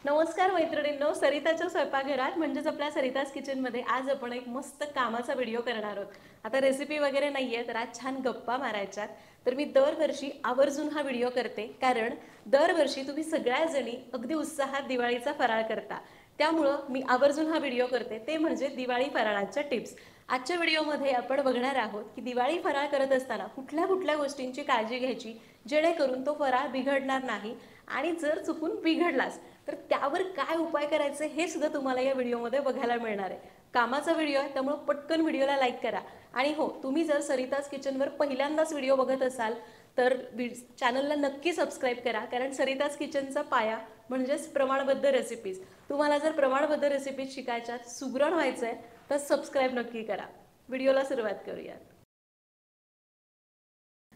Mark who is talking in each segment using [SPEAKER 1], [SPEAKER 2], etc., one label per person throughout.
[SPEAKER 1] नमस्कार मैत्रिणींनो, सरिताच्या स्वयंपाकघरात म्हणजेच आपल्या सरिताज किचनमध्ये आज आपण एक मस्त कामाचा व्हिडिओ करणार आहोत। आता रेसिपी वगैरे नाहीये, तर आज छान गप्पा मारायच्यात। तर मी दरवर्षी आवर्जून हा व्हिडिओ करते, कारण दरवर्षी तुम्ही सगळ्या जणी अगदी उत्साहात दिवाळीचा फराळ करता। त्यामुळे मी आवर्जून हा व्हिडिओ करते, ते म्हणजे दिवाळी फराळाच्या टिप्स। आजच्या व्हिडिओमध्ये आपण बघणार आहोत की दिवाळी फराळ करत असताना कुठल्या कुठल्या गोष्टींची काळजी घ्यायची, जेणेकरून तो फराळ बिघडणार नाही, आणि जर चुकून बिघडलाच तर त्यावर काय उपाय करायचे हे सुद्धा तुम्हाला या व्हिडिओमध्ये बघायला मिळणार आहे। कामाचा व्हिडिओ आहे, त्यामुळे पटकन व्हिडिओला लाईक करा। आणि हो, तुम्ही जर सरिताज किचनवर पहिल्यांदाच व्हिडिओ बघत असाल तर चॅनलला नक्की सबस्क्राईब करा, कारण सरिताज किचनचा पाया म्हणजेच प्रमाणबद्ध रेसिपीज। तुम्हाला जर प्रमाणबद्ध रेसिपीज शिकायच्या, सुगरण व्हायचं आहे, तर सबस्क्राईब नक्की करा। व्हिडिओला सुरुवात करूया।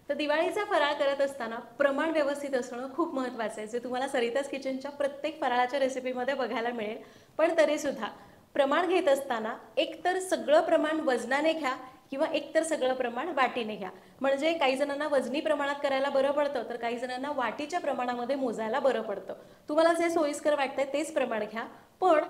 [SPEAKER 1] तर दिवाळीचा फराळ करत असताना प्रमाण व्यवस्थित असणं खूप महत्त्वाचं आहे, जे तुम्हाला सरिताज किचनच्या प्रत्येक फराळाच्या रेसिपीमध्ये बघायला मिळेल। पण तरीसुद्धा प्रमाण घेत असताना एकतर सगळं प्रमाण वजनाने घ्या किंवा एकतर सगळं प्रमाण वाटीने घ्या। म्हणजे काही जणांना वजनी प्रमाणात करायला बरं पडतं, तर काही जणांना वाटीच्या प्रमाणामध्ये मोजायला बरं पडतं। तुम्हाला जे सोयीस्कर वाटतंय तेच प्रमाण घ्या। पण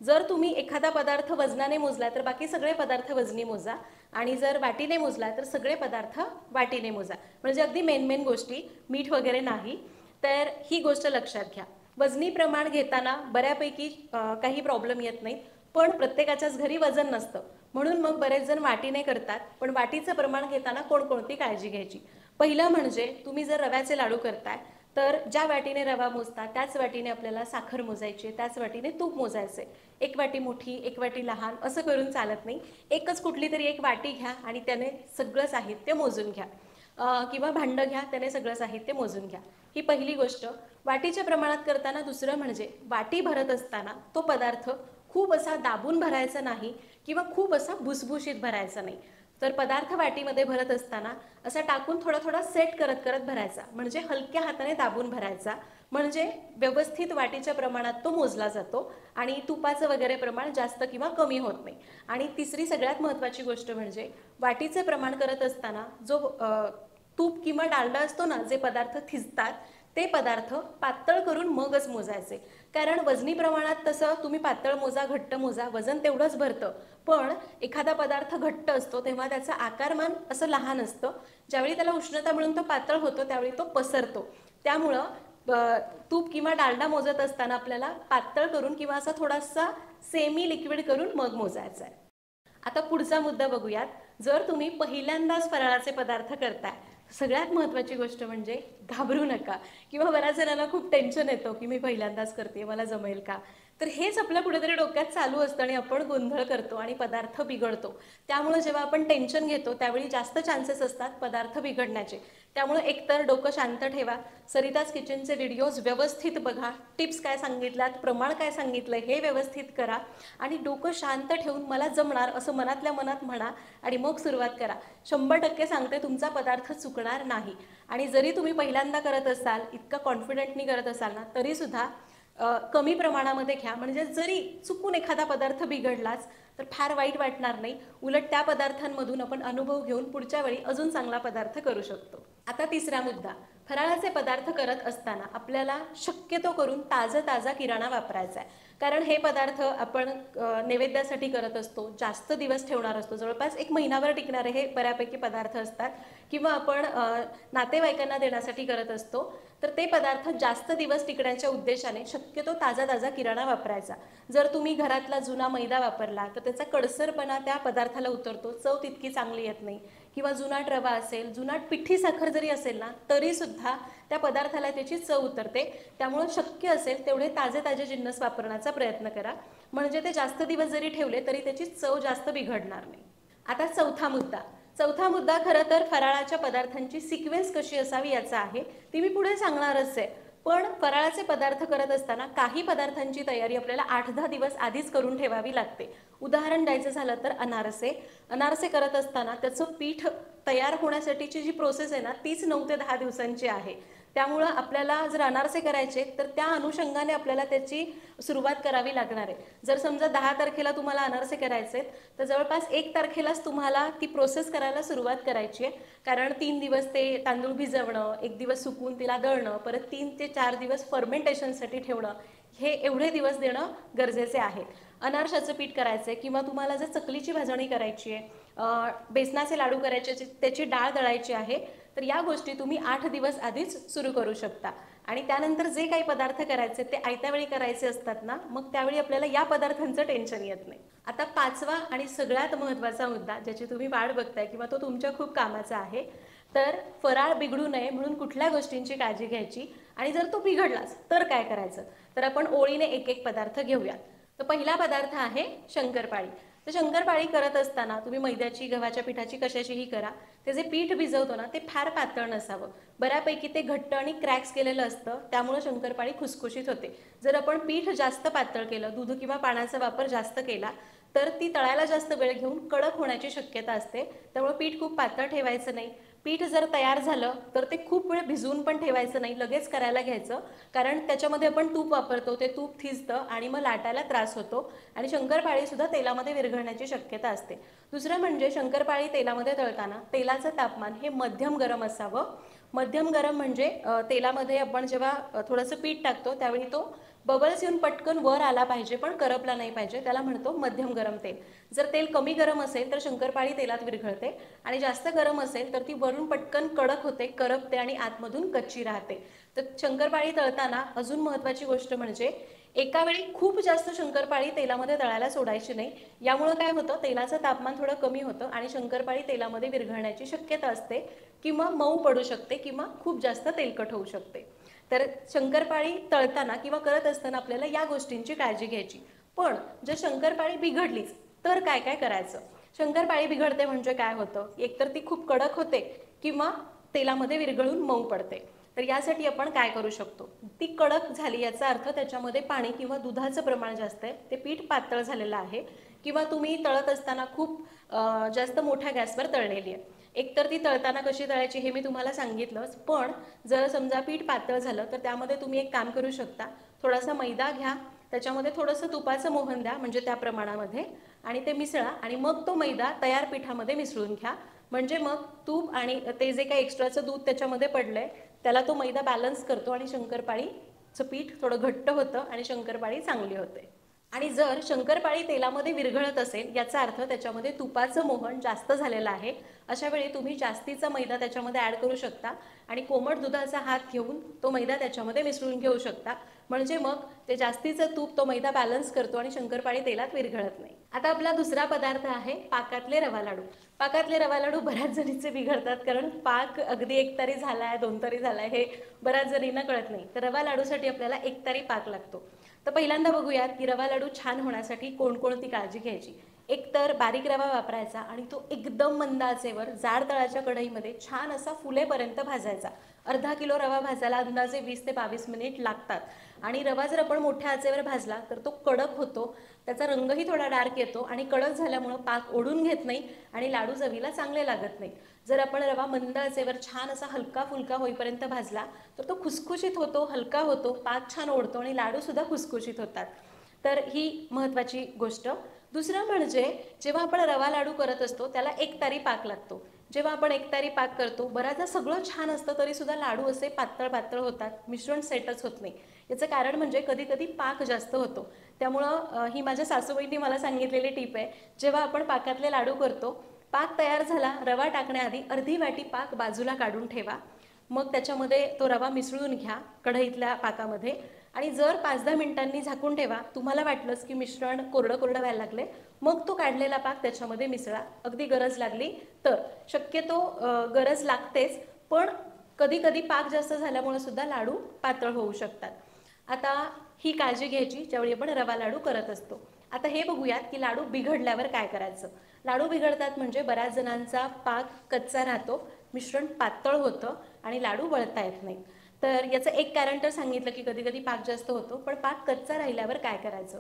[SPEAKER 1] जर तुम्ही एखादा पदार्थ वजनाने मोजला तर बाकी सगळे पदार्थ वजनी मोजा, आणि जर वाटीने मोजला तर सगळे पदार्थ वाटीने मोजा। म्हणजे अगदी मेन गोष्टी, मीठ वगैरे नाही। तर ही गोष्ट लक्षात घ्या। वजनी प्रमाण घेताना बऱ्यापैकी काही प्रॉब्लेम येत नाही, पण प्रत्येकाच्याच घरी वजन नसतं, म्हणून मग बरेच जण वाटीने करतात। पण वाटीचं प्रमाण घेताना कोणकोणती काळजी घ्यायची? पहिलं म्हणजे तुम्ही जर रव्याचे लाडू करताय तर ज्या वाटीने रवा मोजता त्याच वाटीने आपल्याला साखर मोजायची, त्याच वाटीने तूप मोजायचे। एक वाटी मोठी, एक वाटी लहान असं करून चालत नाही। एकच कुठली तरी एक वाटी घ्या आणि त्याने सगळं साहित्य मोजून घ्या, किंवा भांडं घ्या, त्याने सगळं साहित्य मोजून घ्या। ही पहिली गोष्ट। वाटीच्या प्रमाणात करताना दुसरं म्हणजे वाटी भरत असताना तो पदार्थ खूप असा दाबून भरायचा नाही किंवा खूप असा भुसभुशीत भरायचा नाही। तर पदार्थ वाटीमध्ये भरत असताना असा टाकून थोडा थोडा सेट करत करत भरायचा, म्हणजे हलक्या हाताने दाबून भरायचा, म्हणजे व्यवस्थित वाटीच्या प्रमाणात तो मोजला जातो आणि तुपाचं वगैरे प्रमाण जास्त किंवा कमी होत नाही। आणि तिसरी सगळ्यात महत्त्वाची गोष्ट म्हणजे वाटीचे प्रमाण करत असताना जो तूप किंवा डालडा असतो ना, जे पदार्थ थिजतात ते पदार्थ पातळ करून मगच मोजायचे। कारण वजनी प्रमाणात तसं तुम्ही पातळ मोजा, घट्ट मोजा, वजन तेवढंच भरतं। पण एखादा पदार्थ घट्ट असतो तेव्हा त्याचं आकारमान असं लहान असतं, ज्यावेळी त्याला उष्णता मिळून तो पातळ होतो त्यावेळी तो पसरतो। त्यामुळं तूप किंवा डालडा मोजत असताना आपल्याला पातळ करून किंवा असा थोडासा सेमी लिक्विड करून मग मोजायचा आहे। आता पुढचा मुद्दा बघूयात। जर तुम्ही पहिल्यांदाच फराळाचे पदार्थ करताय, सगळ्यात महत्त्वाची गोष्ट म्हणजे घाबरू नका, किंवा बऱ्याच जणांना खूप टेन्शन येतं की मी पहिल्यांदाच करते, मला जमेल का? तर हेच आपल्या कुठेतरी डोक्यात चालू असतं आणि आपण गोंधळ करतो आणि पदार्थ बिघडतो। त्यामुळे जेव्हा आपण टेन्शन घेतो त्यावेळी जास्त चान्सेस असतात पदार्थ बिघडण्याचे। त्यामुळे एकतर डोकं शांत ठेवा, सरिताज किचनचे व्हिडिओज व्यवस्थित बघा, टिप्स काय सांगितल्यात, प्रमाण काय सांगितलं हे व्यवस्थित करा, आणि डोकं शांत ठेवून मला जमणार असं मनातल्या मनात म्हणा आणि मग सुरुवात करा। 100% सांगते तुमचा पदार्थ चुकणार नाही। आणि जरी तुम्ही पहिल्यांदा करत असाल, इतका कॉन्फिडंटनी करत असाल ना, तरीसुद्धा कमी प्रमाणामध्ये घ्या, म्हणजे जरी चुकून एखादा पदार्थ बिघडलाच तर फार वाईट वाटणार नाही। उलट त्या पदार्थांमधून आपण अनुभव घेऊन पुढच्या वेळी अजून चांगला पदार्थ करू शकतो। आता तिसरा मुद्दा, फराळाचे पदार्थ करत असताना आपल्याला शक्यतो करून ताजा किराणा वापरायचा आहे। कारण हे पदार्थ आपण नैवेद्यासाठी करत असतो, जास्त दिवस ठेवणार असतो, जवळपास 1 महिनाभर टिकणारे हे बऱ्यापैकी पदार्थ असतात, किंवा आपण नातेवाईकांना देण्यासाठी करत असतो। तर ते पदार्थ जास्त दिवस टिकण्याच्या उद्देशाने शक्यतो ताजा किराणा वापरायचा। जर तुम्ही घरातला जुना मैदा वापरला तर त्याचा कडसरपणा त्या पदार्थाला उतरतो, चव तितकी चांगली येत नाही। किंवा जुनाट रवा असेल, जुनाट पिठी साखर जरी असेल ना, तरीसुद्धा त्या पदार्थाला त्याची चव उतरते। त्यामुळे शक्य असेल तेवढे ताजे जिन्नस वापरण्याचा प्रयत्न करा, म्हणजे ते जास्त दिवस जरी ठेवले तरी त्याची चव जास्त बिघडणार नाही। आता चौथा मुद्दा खरं तर फराळाच्या पदार्थांची सिक्वेन्स कशी असावी याचा आहे, ती मी पुढे सांगणारच आहे। पण फराळाचे पदार्थ करत असताना काही पदार्थांची तयारी आपल्याला 8-10 दिवस आधीच करून ठेवावी लागते। उदाहरण द्यायचं झालं तर अनारसे करत असताना त्याचं पीठ तयार होण्यासाठीची जी प्रोसेस आहे ना, तीच 9 ते 10 दिवसांची आहे। त्यामुळं आपल्याला जर अनारसे करायचे तर त्या अनुषंगाने आपल्याला त्याची सुरुवात करावी लागणार आहे। जर समजा 10 तारखेला तुम्हाला अनारसे करायचे तर जवळपास 1 तारखेलाच तुम्हाला ती प्रोसेस करायला सुरुवात करायची आहे, कारण 3 दिवस ते तांदूळ भिजवणं, 1 दिवस सुकवून तिला दळणं, परत 3 ते 4 दिवस फर्मेंटेशनसाठी ठेवणं, हे एवढे दिवस देणं गरजेचे आहे. अनारशाचं पीठ करायचं आहे किंवा तुम्हाला जर चकलीची भाजणी करायची आहे, बेसनाचे लाडू करायचे, त्याची डाळ दळायची आहे, तर या गोष्टी तुम्ही 8 दिवस आधीच सुरू करू शकता. आणि त्यानंतर जे काही पदार्थ करायचे ते आयत्या वेळी करायचे असतात ना, मग त्यावेळी आपल्याला या पदार्थांचं टेन्शन येत नाही. आता 5वा आणि सगळ्यात महत्त्वाचा मुद्दा, ज्याची तुम्ही वाट बघताय किंवा तो तुमच्या खूप कामाचा आहे, तर फराळ बिघडू नये म्हणून कुठल्या गोष्टींची काळजी घ्यायची आणि जर तो बिघडलाच तर काय करायचं. तर आपण ओळीने एक एक पदार्थ घेऊयात. तर पहिला पदार्थ आहे शंकरपाळी. तर शंकरपाळी करत असताना तुम्ही मैद्याची, गव्हाच्या पिठाची, कशाचीही करा, ते जे पीठ भिजवतो ना ते फार पातळ नसावं. बऱ्यापैकी ते घट्ट आणि क्रॅक्स केलेलं असतं, त्यामुळे शंकरपाळी खुसखुशीत होते. जर आपण पीठ जास्त पातळ केलं, दूध किंवा पाण्याचा वापर जास्त केला, तर ती तळायला जास्त वेळ घेऊन कडक होण्याची शक्यता असते. त्यामुळे पीठ खूप पातळ ठेवायचं नाही. पीठ जर तयार झालं तर ते खूप वेळ भिजवून पण ठेवायचं नाही, लगेच करायला घ्यायचं. कारण त्याच्यामध्ये आपण तूप वापरतो, ते तूप थिजतं आणि मग लाटायला त्रास होतो आणि शंकरपाळीसुद्धा तेलामध्ये विरघळण्याची शक्यता असते. दुसरं म्हणजे शंकरपाळी तेलामध्ये तळताना तेलाचं तापमान हे मध्यम गरम असावं. मध्यम गरम म्हणजे तेलामध्ये आपण जेव्हा थोडंसं पीठ टाकतो त्यावेळी तो बबल्स येऊन पटकन वर आला पाहिजे, पण करपला नाही पाहिजे, त्याला म्हणतो मध्यम गरम तेल. जर तेल कमी गरम असेल तर शंकरपाळी तेलात विरघळते आणि जास्त गरम असेल तर ती वरून पटकन कडक होते, करपते आणि आतमधून कच्ची राहते. तर शंकरपाळी तळताना अजून महत्त्वाची गोष्ट म्हणजे एका वेळी खूप जास्त शंकरपाळी तेलामध्ये तळायला सोडायची नाही. यामुळे काय होतं, तेलाचं तापमान थोडं कमी होतं आणि शंकरपाळी तेलामध्ये विरघळण्याची शक्यता असते किंवा मऊ पडू शकते किंवा खूप जास्त तेलकट होऊ शकते. तर शंकरपाळी तळताना किंवा करत असताना आपल्याला या गोष्टींची काळजी घ्यायची. पण जर शंकरपाळी बिघडलीच तर काय काय करायचं. शंकरपाळी बिघडते म्हणजे काय होतं, एकतर ती खूप कडक होते किंवा तेलामध्ये विरघळून मऊ पडते. तर यासाठी आपण काय करू शकतो, ती कडक झाली याचा अर्थ त्याच्यामध्ये पाणी किंवा दुधाचं प्रमाण जास्त आहे, ते पीठ पातळ झालेलं आहे किंवा तुम्ही तळत असताना खूप जास्त मोठ्या गॅसवर तळलेली आहे. एकतर ती तळताना कशी तळायची हे मी तुम्हाला सांगितलंच, पण जर समजा पीठ पातळ झालं तर त्यामध्ये तुम्ही एक काम करू शकता, थोडासा मैदा घ्या, त्याच्यामध्ये थोडंसं तुपाचं मोहन द्या म्हणजे त्या प्रमाणामध्ये, आणि ते मिसळा आणि मग तो मैदा तयार पिठामध्ये मिसळून घ्या. म्हणजे मग तूप आणि ते जे काही एक्स्ट्राचं दूध त्याच्यामध्ये पडलंय त्याला तो मैदा बॅलन्स करतो आणि शंकरपाळीचं पीठ थोडं घट्ट होतं आणि शंकरपाळी चांगली होते. आणि जर शंकरपाळी तेलामध्ये विरघळत असेल याचा अर्थ त्याच्यामध्ये तुपाचं मोहन जास्त झालेलं आहे. अशा वेळी तुम्ही जास्तीचा मैदा त्याच्यामध्ये ॲड करू शकता आणि कोमट दुधाचा हात घेऊन तो मैदा त्याच्यामध्ये मिसळून घेऊ शकता. म्हणजे मग ते जास्तीचं तूप तो मैदा बॅलन्स करतो आणि शंकरपाळी तेलात विरघळत नाही. आता आपला दुसरा पदार्थ आहे पाकातले रवा लाडू. पाकातले रवा लाडू बऱ्याच जणींचे बिघडतात, कारण पाक अगदी 1 तारी झालाय, 2 तारी झालाय हे बऱ्याच जणींना कळत नाही. तर रवा लाडूसाठी आपल्याला 1 तारी पाक लागतो. तर पहिल्यांदा बघूयात की रवा लाडू छान होण्यासाठी कोणकोणती काळजी घ्यायची. एक तर बारीक रवा वापरायचा आणि तो एकदम मंद आचेवर जाड तळाच्या कढईमध्ये छान असा फुलेपर्यंत भाजायचा. अर्धा किलो रवा भाजायला अंदाजे 20 ते 22 मिनिट लागतात. आणि रवा जर आपण मोठ्या आचेवर भाजला तर तो कडक होतो, त्याचा रंगही थोडा डार्क येतो आणि कडक झाल्यामुळं पाक ओढून घेत नाही आणि लाडू चवीला चांगले लागत नाही. जर आपण रवा मंद आचेवर छान असा हलका फुलका होईपर्यंत भाजला तर तो खुसखुशीत होतो, हलका होतो, पाक छान ओढतो आणि लाडूसुद्धा खुसखुशीत होतात. तर ही महत्त्वाची गोष्ट. दुसरं म्हणजे जेव्हा आपण रवा लाडू करत असतो त्याला 1 तारी पाक लागतो. जेव्हा आपण 1 तारी पाक करतो बऱ्याचदा सगळं छान असतं तरीसुद्धा लाडू असे पातळ पातळ होतात, मिश्रण सेटच होत नाही. याचं कारण म्हणजे कधी कधी पाक जास्त होतो. त्यामुळं ही माझ्या सासूबाईंनी मला सांगितलेली टीप आहे. जेव्हा आपण पाकातले लाडू करतो, पाक तयार झाला, रवा टाकण्याआधी अर्धी वाटी पाक बाजूला काढून ठेवा. मग त्याच्यामध्ये तो रवा मिसळून घ्या कढईतल्या पाकामध्ये आणि जर 5-10 मिनिटांनी झाकून ठेवा. तुम्हाला वाटलंच की मिश्रण कोरडं कोरडं व्हायला लागले, मग तो काढलेला पाक त्याच्यामध्ये मिसळा. अगदी गरज लागली तर. शक्यतो गरज लागतेच, पण कधी कधी पाक जास्त झाल्यामुळे सुद्धा लाडू पातळ होऊ शकतात. आता ही काळजी घ्यायची ज्यावेळी आपण रवा लाडू करत असतो. आता हे बघूयात की लाडू बिघडल्यावर काय करायचं. लाडू बिघडतात म्हणजे बऱ्याच जणांचा पाक कच्चा राहतो, मिश्रण पातळ होतं आणि लाडू वळता येत नाही. तर याचं एक कारण तर सांगितलं की कधी कधी पाक जास्त होतो, पण पाक कच्चा राहिल्यावर काय करायचं.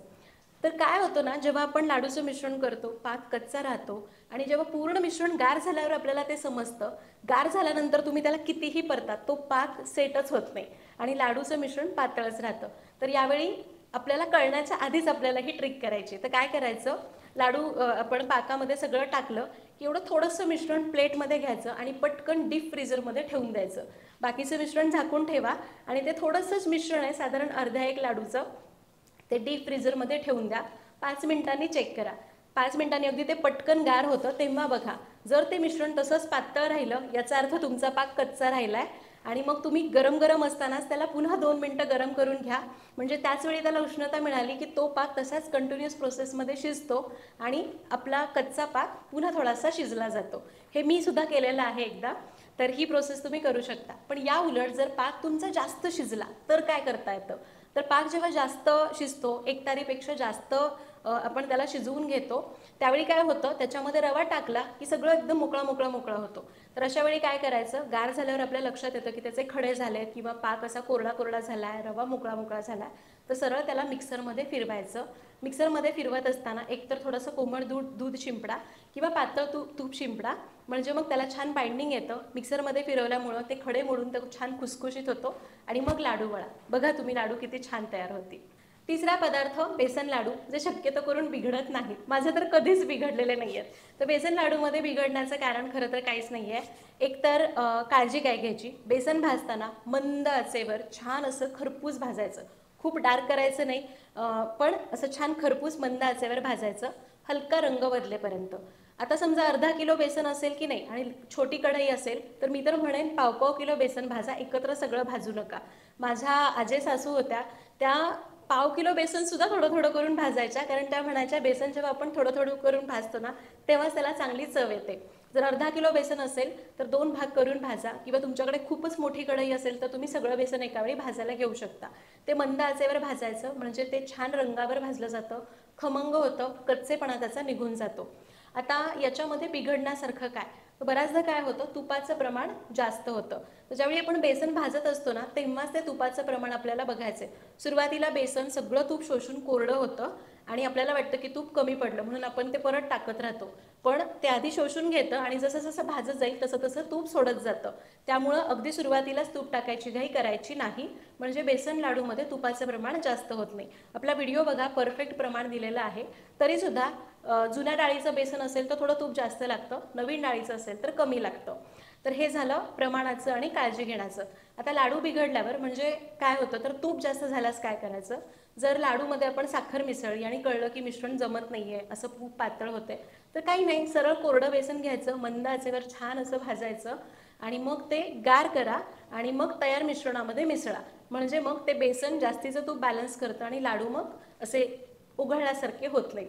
[SPEAKER 1] तर काय होतं ना, जेव्हा आपण लाडूचं मिश्रण करतो पाक कच्चा राहतो आणि जेव्हा पूर्ण मिश्रण गार झाल्यावर आपल्याला ते समजतं. गार झाल्यानंतर तुम्ही त्याला कितीही परतात तो पाक सेटच होत नाही आणि लाडूचं मिश्रण पातळच राहतं. तर यावेळी आपल्याला कळण्याच्या आधीच आपल्याला ही ट्रिक करायची. तर काय करायचं, लाडू आपण पाकामध्ये सगळं टाकलं की एवढं थोडंसं मिश्रण प्लेटमध्ये घ्यायचं आणि पटकन डीप फ्रीजरमध्ये ठेवून द्यायचं. बाकीचं मिश्रण झाकून ठेवा आणि ते थोडंसंच मिश्रण आहे, साधारण अर्ध्या 1 लाडूचं, ते डीप फ्रीझरमध्ये ठेवून द्या. 5 मिनिटांनी चेक करा. 5 मिनिटांनी अगदी ते पटकन गार होतं तेव्हा बघा. जर ते मिश्रण तसंच पातळ राहिलं याचा अर्थ तुमचा पाक कच्चा राहिला आहे आणि मग तुम्ही गरम गरम असतानाच त्याला पुन्हा 2 मिनिटं गरम करून घ्या. म्हणजे त्याच वेळी त्याला उष्णता मिळाली की तो पाक तसाच कंटिन्युअस प्रोसेसमध्ये शिजतो आणि आपला कच्चा पाक पुन्हा थोडासा शिजला जातो. हे मी सुद्धा केलेलं आहे एकदा. तर ही प्रोसेस तुम्ही करू शकता. पण या उलट जर पाक तुमचा जास्त शिजला तर काय करता येतं? तर पाक जेव्हा जास्त शिजतो, एक तारीपेक्षा जास्त आपण त्याला शिजवून घेतो, त्यावेळी काय होतं, त्याच्यामध्ये रवा टाकला की सगळं एकदम मोकळा होतो. तर अशा वेळी काय करायचं, गार झाल्यावर आपल्या लक्षात येतं की त्याचे खडे झालेत किंवा पाक असा कोरडा झाला आहे, रवा मोकळा झाला आहे, तर सरळ त्याला मिक्सरमध्ये फिरवायचं. मिक्सरमध्ये फिरवत असताना एकतर थोडंसं कोमट दूध शिंपडा किंवा पातळ तूप शिंपडा, म्हणजे मग त्याला छान बाइंडिंग येतं. मिक्सरमध्ये फिरवल्यामुळं ते खडे मोडून ते छान खुसखुशीत होतो आणि मग लाडू वळा. बघा तुम्ही लाडू किती छान तयार होतील. तिसरा पदार्थ बेसन लाडू, जे शक्यतो करून बिघडत नाहीत. माझे तर कधीच बिघडलेले नाही आहेत. तर बेसन लाडूमध्ये बिघडण्याचं कारण खरं तर काहीच नाही आहे. एकतर काळजी काय घ्यायची, बेसन भाजताना मंद आचेवर छान असं खरपूस भाजायचं. खूप डार्क करायचं नाही, पण असं छान खरपूस मंद आचेवर भाजायचं, हलका रंग बदलेपर्यंत. आता समजा अर्धा किलो बेसन असेल की नाही आणि छोटी कढई असेल तर मी तर म्हणेन पाव किलो बेसन भाजा, एकत्र सगळं भाजू नका. माझ्या आजे सासू होत्या, त्या पाव किलो बेसन सुद्धा थोडं करून भाजायच्या, कारण त्या म्हणायच्या बेसन जेव्हा आपण थोडं करून भाजतो ना तेव्हाच त्याला चांगली चव येते. जर अर्धा किलो बेसन असेल तर 2 भाग करून भाजा, किंवा तुमच्याकडे खूपच मोठी कढई असेल तर तुम्ही सगळं बेसन एका वेळी भाजायला घेऊ शकता. ते मंद आचेवर भाजायचं, म्हणजे ते छान रंगावर भाजलं जातं, खमंग होतं, कच्चेपणा त्याचा निघून जातो. आता याच्यामध्ये बिघडण्यासारखं काय, बऱ्याचदा काय होतं, तुपाचं प्रमाण जास्त होतं. तर ज्यावेळी आपण बेसन भाजत असतो ना तेव्हाच ते तुपाचं प्रमाण आपल्याला बघायचं आहे. सुरुवातीला बेसन सगळं तूप शोषून कोरडं होतं आणि आपल्याला वाटतं की तूप कमी पडलं म्हणून आपण ते परत टाकत राहतो, पण ते आधी शोषून घेतं आणि जसं भाजत जाईल तसं तूप सोडत जातं. त्यामुळं अगदी सुरुवातीलाच तूप टाकायची घाई करायची नाही, म्हणजे बेसन लाडूमध्ये तुपाचं प्रमाण जास्त होत नाही. आपला व्हिडिओ बघा, परफेक्ट प्रमाण दिलेलं आहे. तरीसुद्धा जुन्या डाळीचं बेसन असेल तर थोडं तूप जास्त लागतं, नवीन डाळीचं असेल तर कमी लागतं. तर हे झालं प्रमाणाचं आणि काळजी घेण्याचं. आता लाडू बिघडल्यावर म्हणजे काय होतं, तर तूप जास्त झाल्यास काय करायचं, जर लाडूमध्ये आपण साखर मिसळली आणि कळलं की मिश्रण जमत नाही आहे, असं खूप पातळ होते, तर काही नाही, सरळ कोरडं बेसन घ्यायचं, मंद आचेवर छान असं भाजायचं आणि मग ते गार करा आणि मग तयार मिश्रणामध्ये मिसळा. म्हणजे मग ते बेसन जास्तीचं तूप बॅलन्स करतं आणि लाडू मग असे उघडल्यासारखे होत नाही.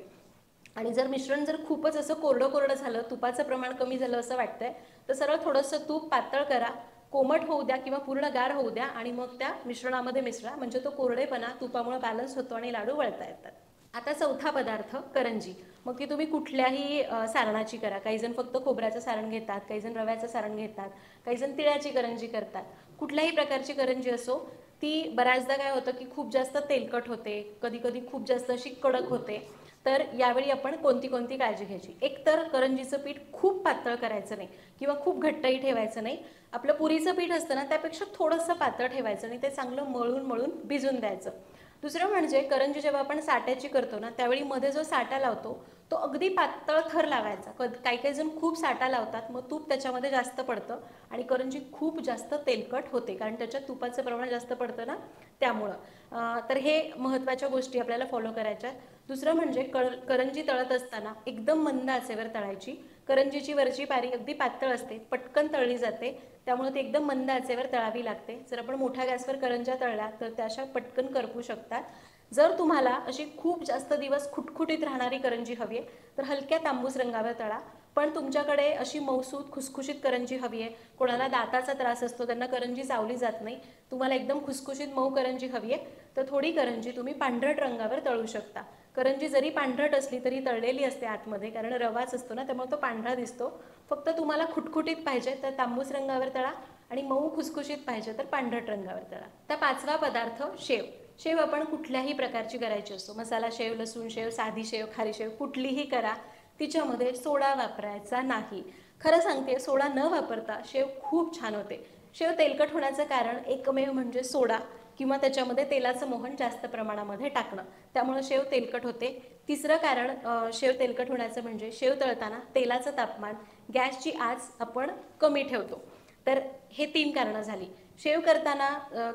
[SPEAKER 1] आणि जर मिश्रण खूपच असं कोरडं झालं, तुपाचं प्रमाण कमी झालं असं वाटतंय, तर सरळ थोडंसं तूप पातळ करा, कोमट होऊ द्या किंवा पूर्ण गार होऊ द्या आणि मग त्या मिश्रणामध्ये मिसळा, म्हणजे तो कोरडेपणा तुपामुळे बॅलन्स होतो आणि लाडू वळता येतात. आता चौथा पदार्थ करंजी. मग ती तुम्ही कुठल्याही सारणाची करा. काही जण फक्त खोबऱ्याचं सारण घेतात, काही जण रव्याचं सारण घेतात, काही जण तिळाची करंजी करतात. कुठल्याही प्रकारची करंजी असो, ती बऱ्याचदा काय होतं की खूप जास्त तेलकट होते, कधी खूप जास्त अशी कडक होते. तर यावेळी आपण कोणती काळजी घ्यायची, एक तर करंजीचं पीठ खूप पातळ करायचं नाही किंवा खूप घट्टही ठेवायचं नाही. आपलं पुरीचं पीठ असतं ना त्यापेक्षा थोडंसं पातळ ठेवायचं आणि ते चांगलं मळून भिजून द्यायचं. दुसरं म्हणजे करंजी जेव्हा आपण साट्याची करतो ना त्यावेळी मध्ये जो साटा लावतो तो अगदी पातळ थर लावायचा. काही जण खूप साटा लावतात, मग तूप त्याच्यामध्ये जास्त पडतं आणि करंजी खूप जास्त तेलकट होते, कारण त्याच्यात तुपाचं प्रमाण जास्त पडतं ना त्यामुळं. तर हे महत्त्वाच्या गोष्टी आपल्याला फॉलो करायच्या. दुसरं म्हणजे करंजी तळत असताना एकदम मंद आचेवर तळायची. करंजीची वरची पारी अगदी पातळ असते, पटकन तळली जाते, त्यामुळे ती एकदम मंद आचेवर तळावी लागते. जर आपण मोठ्या गॅसवर करंज्या तळल्या तर त्या अशा पटकन करपू शकतात. जर तुम्हाला अशी खूप जास्त दिवस खुटखुटीत राहणारी करंजी हवी आहे तर हलक्या तांबूस रंगावर तळा. पण तुमच्याकडे अशी मौसूद खुसखुशीत करंजी हवी आहे, कोणाला दाताचा त्रास असतो त्यांना करंजी चावली जात नाही, तुम्हाला एकदम खुसखुशीत मऊ करंजी हवी आहे, तर थोडी करंजी तुम्ही पांढरट रंगावर तळू शकता. करंजी जरी पांढरट असली तरी तळलेली असते आतमध्ये, कारण रवाच असतो ना त्यामुळे तो पांढरा दिसतो. फक्त तुम्हाला खुटखुटीत पाहिजे तर तांबूस रंगावर तळा आणि मऊ खुसखुशीत पाहिजे तर पांढरट रंगावर तळा. तर पाचवा पदार्थ शेव. शेव आपण कुठल्याही प्रकारची करायची असो, मसाला शेव, लसूण शेव, साधी शेव, खारी शेव, कुठलीही करा, तिच्यामध्ये सोडा वापरायचा नाही. खरं सांगते, सोडा न वापरता शेव खूप छान होते. शेव तेलकट होण्याचं कारण एकमेव म्हणजे सोडा किंवा त्याच्यामध्ये तेलाचं मोहन जास्त प्रमाणामध्ये टाकणं, त्यामुळे शेव तेलकट होते. तिसरं कारण शेव तेलकट होण्याचं म्हणजे शेव तळताना तेलाचं तापमान, गॅसची आच आपण कमी ठेवतो. तर हे 3 कारणं झाली. शेव करताना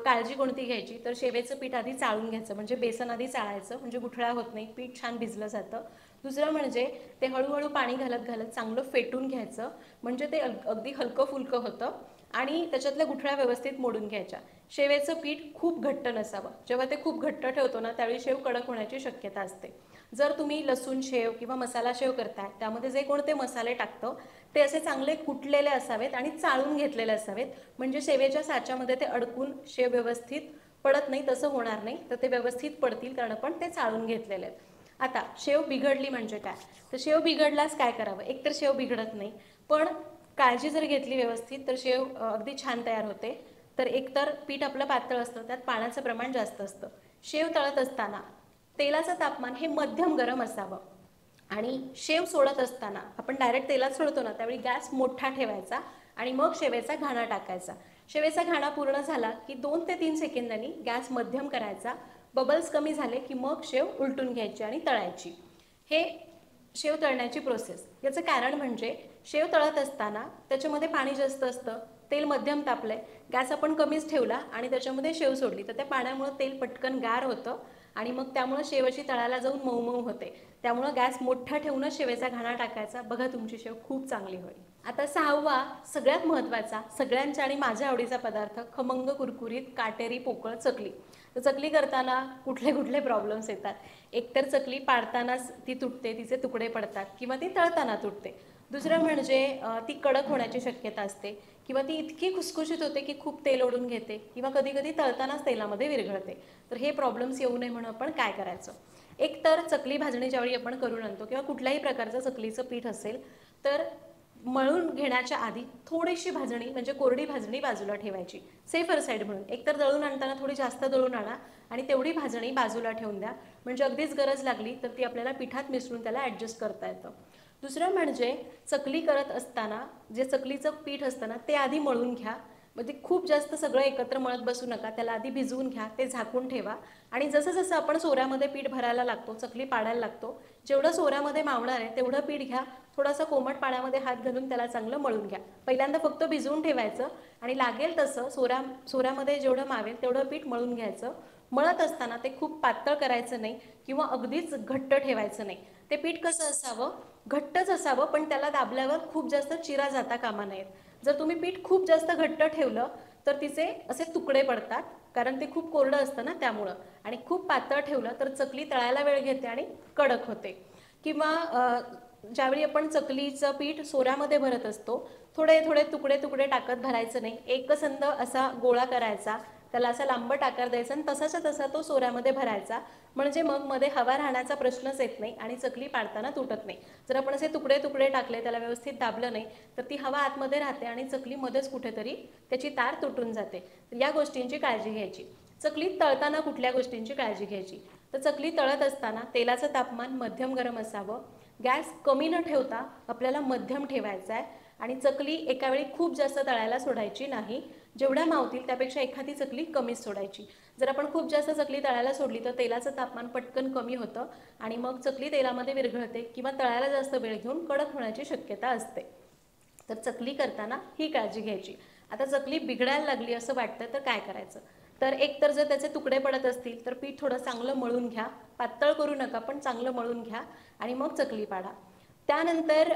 [SPEAKER 1] काळजी कोणती घ्यायची, तर शेवेचं पीठ आधी चाळून घ्यायचं, म्हणजे बेसन आधी चाळायचं, म्हणजे गुठळा होत नाही, पीठ छान भिजलं जातं. दुसरं म्हणजे ते हळूहळू पाणी घालत घालत चांगलं फेटून घ्यायचं, म्हणजे ते अगदी हलकं फुलकं होतं आणि त्याच्यातल्या गुठळ्या व्यवस्थित मोडून घ्यायच्या. शेवेचं पीठ खूप घट्ट नसावं. जेव्हा ते खूप घट्ट ठेवतो ना, त्यावेळी शेव कडक होण्याची शक्यता असते. जर तुम्ही लसूण शेव किंवा मसाला शेव करताय, त्यामध्ये जे कोणते मसाले टाकतो ते असे चांगले कुटलेले असावेत आणि चाळून घेतलेले असावेत, म्हणजे शेवेच्या साच्यामध्ये ते अडकून शेव व्यवस्थित पडत नाही, तसं होणार नाही. तर ते व्यवस्थित पडतील कारण आपण ते चाळून घेतलेले आहेत. आता शेव बिघडली म्हणजे काय, तर शेव बिघडल्यास काय करावं. एकतर शेव बिघडत नाही, पण काळजी जर घेतली व्यवस्थित तर शेव अगदी छान तयार होते. तर एकतर पीठ आपलं पातळ असतं, त्यात पाण्याचं प्रमाण जास्त असतं. शेव तळत असताना तेलाचं तापमान हे मध्यम गरम असावं आणि शेव सोडत असताना आपण डायरेक्ट तेलात सोडतो ना, त्यावेळी गॅस मोठा ठेवायचा आणि मग शेवेचा घाणा टाकायचा. शेवेचा घाणा पूर्ण झाला की 2 ते 3 सेकंदांनी गॅस मध्यम करायचा. बबल्स कमी झाले की मग शेव उलटून घ्यायची आणि तळायची. हे शेव तळण्याची प्रोसेस. याचं कारण म्हणजे शेव तळत असताना त्याच्यामध्ये पाणी जास्त असतं, तेल मध्यम तापलंय, गॅस आपण कमीच ठेवला आणि त्याच्यामध्ये शेव सोडली, तर त्या पाण्यामुळे तेल पटकन गार होतं आणि मग त्यामुळं शेव अशी तळायला जाऊन मऊ मऊ होते. त्यामुळं गॅस मोठा ठेवूनच शेवेचा घाणा टाकायचा. बघा तुमची शेव खूप चांगली होईल. आता 6वा सगळ्यात महत्त्वाचा, सगळ्यांच्या आणि माझ्या आवडीचा पदार्थ, खमंग कुरकुरीत काटेरी पोकळ चकली. तर चकली करताना कुठले कुठले प्रॉब्लेम्स येतात. एकतर चकली पाडतानाच ती तुटते, तिचे तुकडे पडतात, किंवा ती तळताना तुटते. दुसरं म्हणजे ती कडक होण्याची शक्यता असते, किंवा ती इतकी खुसखुशीत होते की खूप तेल ओढून घेते, किंवा कधी कधी तळतानाच तेलामध्ये विरघळते. तर हे प्रॉब्लेम्स येऊ नये म्हणून आपण काय करायचं. एक तर चकली भाजणी ज्यावेळी आपण करून आणतो किंवा कुठल्याही प्रकारचं चकलीचं पीठ असेल तर मळून घेण्याच्या आधी थोडीशी भाजणी, म्हणजे कोरडी भाजणी बाजूला ठेवायची, सेफर साईड म्हणून. एकतर दळून आणताना थोडी जास्त दळून आणा आणि तेवढी भाजणी बाजूला ठेवून द्या, म्हणजे अगदीच गरज लागली तर ती आपल्याला पिठात मिसळून त्याला ॲडजस्ट करता येतं. दुसरं म्हणजे चकली करत असताना जे चकलीचं पीठ असतं ना, ते आधी मळून घ्या. म्हणजे खूप जास्त सगळं एकत्र मळत बसू नका, त्याला आधी भिजवून घ्या, ते झाकून ठेवा. आणि जसं जसं आपण सोऱ्यामध्ये पीठ भरायला लागतो, चकली पाडायला लागतो, जेवढं सोऱ्यामध्ये मावणार आहे तेवढं पीठ घ्या, थोडासा कोमट पाण्यामध्ये हात घालून त्याला चांगलं मळून घ्या. पहिल्यांदा फक्त भिजवून ठेवायचं आणि लागेल तसं सोऱ्यामध्ये जेवढं मावेल तेवढं पीठ मळून घ्यायचं. मळत असताना ते खूप पातळ करायचं नाही किंवा अगदीच घट्ट ठेवायचं नाही. ते पीठ कसं असावं, घट्टच असावं, पण त्याला दाबल्यावर खूप जास्त चिरा जाता कामा नयेत. जर तुम्ही पीठ खूप जास्त घट्ट ठेवलं तर तिचे असे तुकडे पडतात, कारण ते खूप कोरडं असतं ना त्यामुळं. आणि खूप पातळ ठेवलं तर चकली तळायला वेळ घेते आणि कडक होते. किंवा ज्यावेळी आपण चकलीचं पीठ सोऱ्यामध्ये भरत असतो, थोडे थोडे तुकडे तुकडे टाकत भरायचं नाही, एकसंध असा गोळा करायचा, त्याला असा लांबट आकार द्यायचा आणि तसाच्या तसा तो सोऱ्यामध्ये भरायचा, म्हणजे मग मध्ये हवा राहण्याचा प्रश्नच येत नाही आणि चकली पाडताना तुटत नाही. जर आपण असे तुकडे तुकडे टाकले, त्याला व्यवस्थित दाबलं नाही, तर ती हवा आतमध्ये राहते आणि चकली मध्येच कुठेतरी त्याची तार तुटून जाते. तर या गोष्टींची काळजी घ्यायची. चकली तळताना कुठल्या गोष्टींची काळजी घ्यायची, तर चकली तळत असताना तेलाचं तापमान मध्यम गरम असावं, गॅस कमी न ठेवता आपल्याला मध्यम ठेवायचा आहे आणि चकली एका वेळी खूप जास्त तळायला सोडायची नाही. जेवढ्या मावतील त्यापेक्षा एखादी चकली कमीच सोडायची. जर आपण खूप जास्त चकली तळायला सोडली तर तेलाचं तापमान पटकन कमी होतं आणि मग चकली तेलामध्ये विरघळते किंवा तळायला जास्त वेळ घेऊन कडक होण्याची शक्यता असते. तर चकली करताना ही काळजी घ्यायची. आता चकली बिघडायला लागली असं वाटतं तर काय करायचं, तर एक तर जर त्याचे तुकडे पडत असतील तर पीठ थोडं चांगलं मळून घ्या, पातळ करू नका पण चांगलं मळून घ्या आणि मग चकली पाडा. त्यानंतर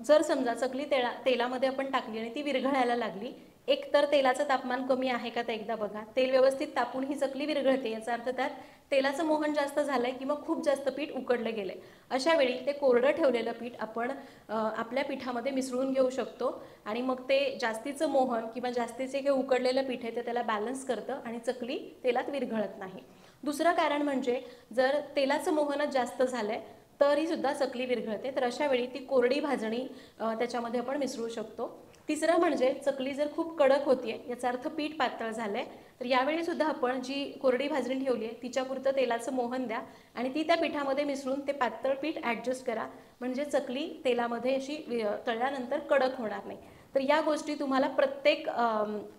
[SPEAKER 1] जर समजा चकली तेलामध्ये आपण टाकली आणि ती विरघळायला लागली, एक तर तेलाचं तापमान कमी आहे का ते एकदा बघा. तेल व्यवस्थित तापून ही चकली विरघळते, याचा अर्थ त्यात तेलाचं मोहन जास्त झालंय किंवा खूप जास्त पीठ उकडलं गेलंय. अशा वेळी ते कोरडं ठेवलेलं पीठ आपण आपल्या पिठामध्ये मिसळून घेऊ शकतो आणि मग ते जास्तीचं मोहन किंवा जास्तीचे जे उकडलेलं पीठ आहे ते त्याला बॅलन्स करतं आणि चकली तेलात विरघळत नाही. दुसरं कारण म्हणजे जर तेलाचं मोहनच जास्त झालंय तरी सुद्धा चकली विरघळते, तर अशा वेळी ती कोरडी भाजणी त्याच्यामध्ये आपण मिसळू शकतो. तिसरं म्हणजे चकली जर खूप कडक होतीये, याचा अर्थ पीठ पातळ झालंय, तर यावेळी सुद्धा आपण जी कोरडी भाजणी ठेवली आहे तिच्यापुरतं तेलाचं मोहन द्या आणि ती त्या पिठामध्ये मिसळून ते पातळ पीठ ॲडजस्ट करा, म्हणजे चकली तेलामध्ये अशी तळल्यानंतर कडक होणार नाही. तर या गोष्टी तुम्हाला प्रत्येक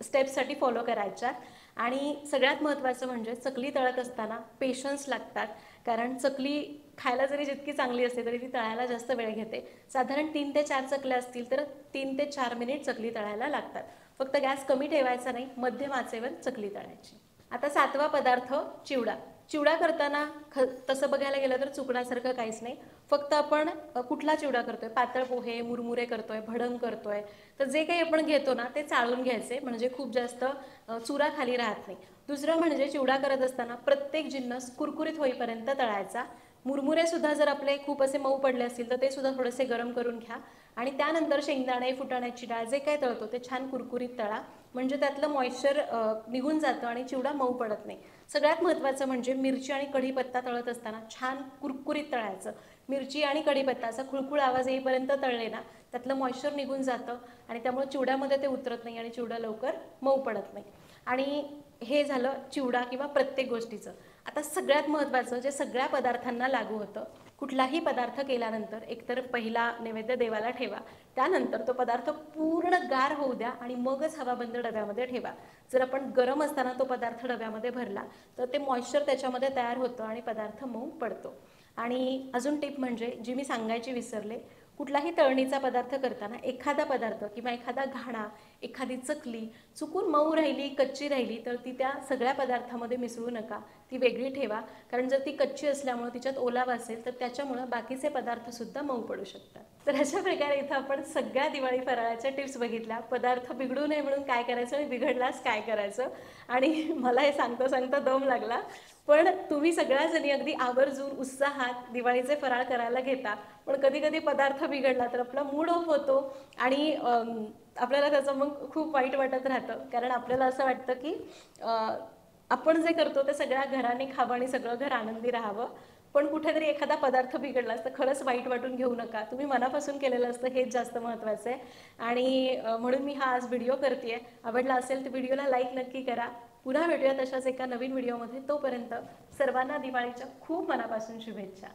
[SPEAKER 1] स्टेपसाठी फॉलो करायच्या. आणि सगळ्यात महत्त्वाचं म्हणजे चकली तळत असताना पेशन्स लागतात, कारण चकली खायला जरी जितकी चांगली असते तरी ती तळायला जास्त वेळ घेते. साधारण 3 ते 4 चकल्या असतील तर 3 ते 4 मिनिट चकली तळायला लागतात. फक्त गॅस कमी ठेवायचा नाही, मध्यम आचेवर चकली तळायची. आता 7वा पदार्थ चिवडा. चिवडा करताना तसं बघायला गेलं तर चुकण्यासारखं काहीच नाही. फक्त आपण कुठला चिवडा करतोय, पातळ पोहे, मुरमुरे करतोय, भडंग करतोय, तर जे काही आपण घेतो ना ते चाळून घ्यायचे, म्हणजे खूप जास्त चुरा खाली राहत नाही. दुसरं म्हणजे चिवडा करत असताना प्रत्येक जिन्नस कुरकुरीत होईपर्यंत तळायचा. मुरमुरे सुद्धा जर आपले खूप असे मऊ पडले असतील तर ते सुद्धा थोडेसे गरम करून घ्या आणि त्यानंतर शेंगदाणे, फुटाण्याची डाळ जे काय तळतो ते छान कुरकुरीत तळा, म्हणजे त्यातलं मॉइश्चर निघून जातं आणि चिवडा मऊ पडत नाही. सगळ्यात महत्त्वाचं म्हणजे मिरची आणि कढीपत्ता तळत असताना छान कुरकुरीत तळायचं. मिरची आणि कढीपत्ता असा खुळखुळ आवाज येईपर्यंत तळले ना त्यातलं मॉइश्चर निघून जातं आणि त्यामुळे चिवड्यामध्ये ते उतरत नाही आणि चिवडा लवकर मऊ पडत नाही. आणि हे झालं चिवडा किंवा प्रत्येक गोष्टीचं. आता सगळ्यात महत्त्वाचं जे सगळ्या पदार्थांना लागू होतं, कुठलाही पदार्थ केल्यानंतर एकतर पहिला नैवेद्य देवाला ठेवा, त्यानंतर तो पदार्थ पूर्ण गार होऊ द्या आणि मगच हवाबंद डब्यामध्ये ठेवा. जर आपण गरम असताना तो पदार्थ डब्यामध्ये भरला तर ते मॉइश्चर त्याच्यामध्ये तयार होतं आणि पदार्थ मऊ पडतो. आणि अजून टिप म्हणजे जी मी सांगायची विसरले, कुठलाही तळणीचा पदार्थ करताना एखादा पदार्थ किंवा एखादा घाणा, एखादी चकली चुकून मऊ राहिली, कच्ची राहिली तर ती त्या सगळ्या पदार्थामध्ये मिसळू नका, ती वेगळी ठेवा. कारण जर ती कच्ची असल्यामुळे तिच्यात ओलावा असेल तर त्याच्यामुळं बाकीचे पदार्थसुद्धा मऊ पडू शकतात. तर अशा प्रकारे इथं आपण सगळ्या दिवाळी फराळाच्या टिप्स बघितल्या. पदार्थ बिघडू नये म्हणून काय करायचं आणि बिघडलाच काय करायचं. आणि मला हे सांगता सांगता दम लागला. पण तुम्ही सगळ्याजणी अगदी आवर्जून उत्साहात दिवाळीचे फराळ करायला घेता, पण कधी कधी पदार्थ बिघडला तर आपला मूड ऑफ होतो आणि आपल्याला त्याचं मग खूप वाईट वाटत राहतं. कारण आपल्याला असं वाटतं की आपण जे करतो ते सगळ्या घराने खावं आणि सगळं घर आनंदी राहावं, पण कुठेतरी एखादा पदार्थ बिघडला तर खरंच वाईट वाटून घेऊ नका. तुम्ही मनापासून केलेलं असतं हेच जास्त महत्त्वाचं आहे. आणि म्हणून मी हा आज व्हिडिओ करते. आवडला असेल तर व्हिडिओला लाईक नक्की करा. पुन्हा भेटूया तशाच एका नवीन व्हिडिओमध्ये. तोपर्यंत सर्वांना दिवाळीच्या खूप मनापासून शुभेच्छा.